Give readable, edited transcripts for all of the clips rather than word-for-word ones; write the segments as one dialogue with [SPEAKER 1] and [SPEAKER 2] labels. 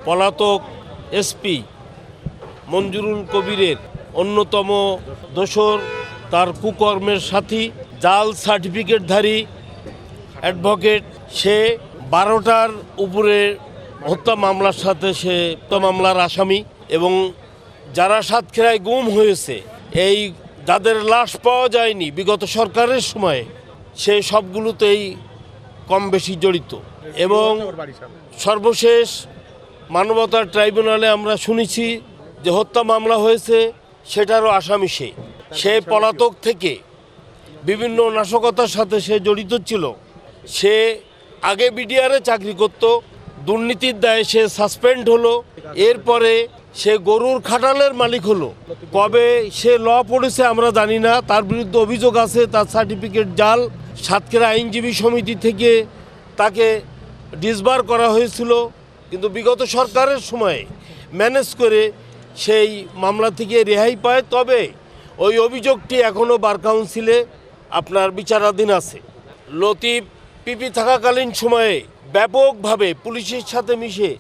[SPEAKER 1] পলাতক এসপি মঞ্জুরুল কবিরের অন্যতম দোসর, তার কুকর্মের সাথী, জাল সার্টিফিকেটধারী অ্যাডভোকেট। সে 12টার উপরে হত্যা মামলার সাথে সে হত্যা মামলার আসামি। এবং যারা সাতক্ষীরায় গুম হয়েছে, এই যাদের লাশ পাওয়া যায়নি বিগত সরকারের সময়ে, সে সবগুলোতেই কম বেশি জড়িত। এবং সর্বশেষ মানবতার ট্রাইব্যুনালে আমরা শুনেছি যে হত্যা মামলা হয়েছে, সেটারও আসামি সে পলাতক থেকে বিভিন্ন নাশকতার সাথে সে জড়িত ছিল। সে আগে বিডিআরে চাকরি করত, দুর্নীতির দায়ে সে সাসপেন্ড হলো। এরপরে সে গরুর খাটালের মালিক হলো। কবে সে ল পড়েছে আমরা জানি না। তার বিরুদ্ধে অভিযোগ আছে, তার সার্টিফিকেট জাল। সাতক্ষীরা আইনজীবী সমিতি থেকে তাকে ডিসবার করা হয়েছিল, কিন্তু বিগত সরকারের সময়ে ম্যানেজ করে সেই মামলা থেকে রেহাই পায়। তবে ওই অভিযোগটি এখনও বার কাউন্সিলে আপনার বিচারাধীন আছে। লতিফ পিপি থাকাকালীন সময়ে ব্যাপকভাবে পুলিশের সাথে মিশে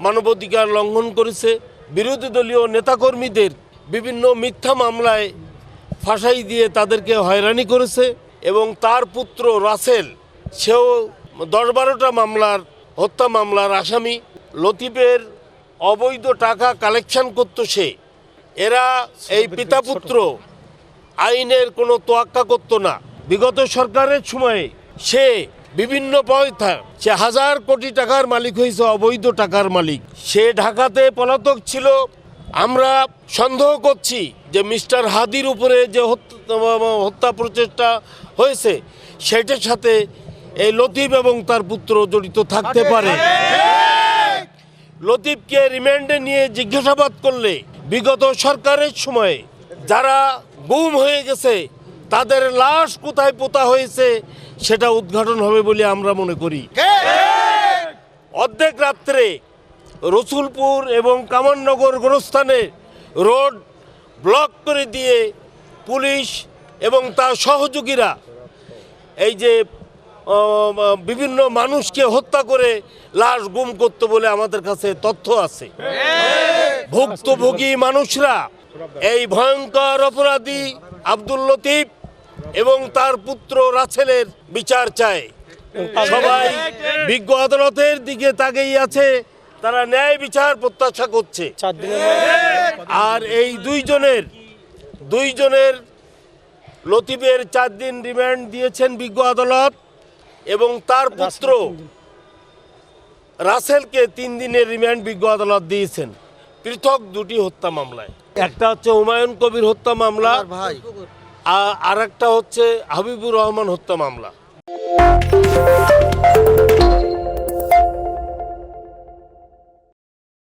[SPEAKER 1] মানবাধিকার লঙ্ঘন করেছে। বিরোধী দলীয় নেতাকর্মীদের বিভিন্ন মিথ্যা মামলায় ফাঁসাই দিয়ে তাদেরকে হয়রানি করেছে। এবং তার পুত্র রাসেল, সেও 10-12টা মামলার হত্যা মামলার আসামি। লতিফের অবৈধ টাকা কালেকশন করত সে। এরা এই পিতা পুত্র আইনের কোনো তোয়াক্কা করত না। বিগত সরকারের সময়ে সে বিভিন্ন পয়সা, সে 1000 কোটি টাকার মালিক হয়েছে, অবৈধ টাকার মালিক। সে ঢাকাতে পলাতক ছিল। আমরা সন্দেহ করছি যে মিস্টার হাদির উপরে যে হত্যা প্রচেষ্টা হয়েছে, সেটার সাথে এই লতিফ এবং তার পুত্র জড়িত থাকতে পারে। লতিফকে রিমান্ডে নিয়ে জিজ্ঞাসাবাদ করলে বিগত সরকারের সময়ে যারা গুম হয়ে গেছে, তাদের লাশ কোথায় পোতা হয়েছে সেটা উদ্ঘাটন হবে বলে আমরা মনে করি। অর্ধেক রাত্রে রসুলপুর এবং কামাননগর গোরস্থানে রোড ব্লক করে দিয়ে পুলিশ এবং তার সহযোগীরা এই যে বিভিন্ন মানুষকে হত্যা করে লাশ গুম করতে বলে আমাদের কাছে তথ্য আছে। ভুক্তভোগী মানুষরা এই ভয়ঙ্কর অপরাধী আব্দুল লতিফ এবং তার পুত্র রাসেলের বিচার চায়। সবাই বিজ্ঞ আদালতের দিকে তাকিয়ে আছে, তারা ন্যায় বিচার প্রত্যাশা করছে। আর এই দুইজনের লতিফের 4 দিন রিমান্ড দিয়েছেন বিজ্ঞ আদালত, এবং তার পুত্র রাসেলকে 3 দিনের রিমান্ড বিজ্ঞ আদালত দিয়েছেন পৃথক 2টি হত্যা মামলায়। একটা হচ্ছে হুমায়ুন কবির হত্যা মামলা, আর একটা হচ্ছে হাবিবুর রহমান হত্যা মামলা।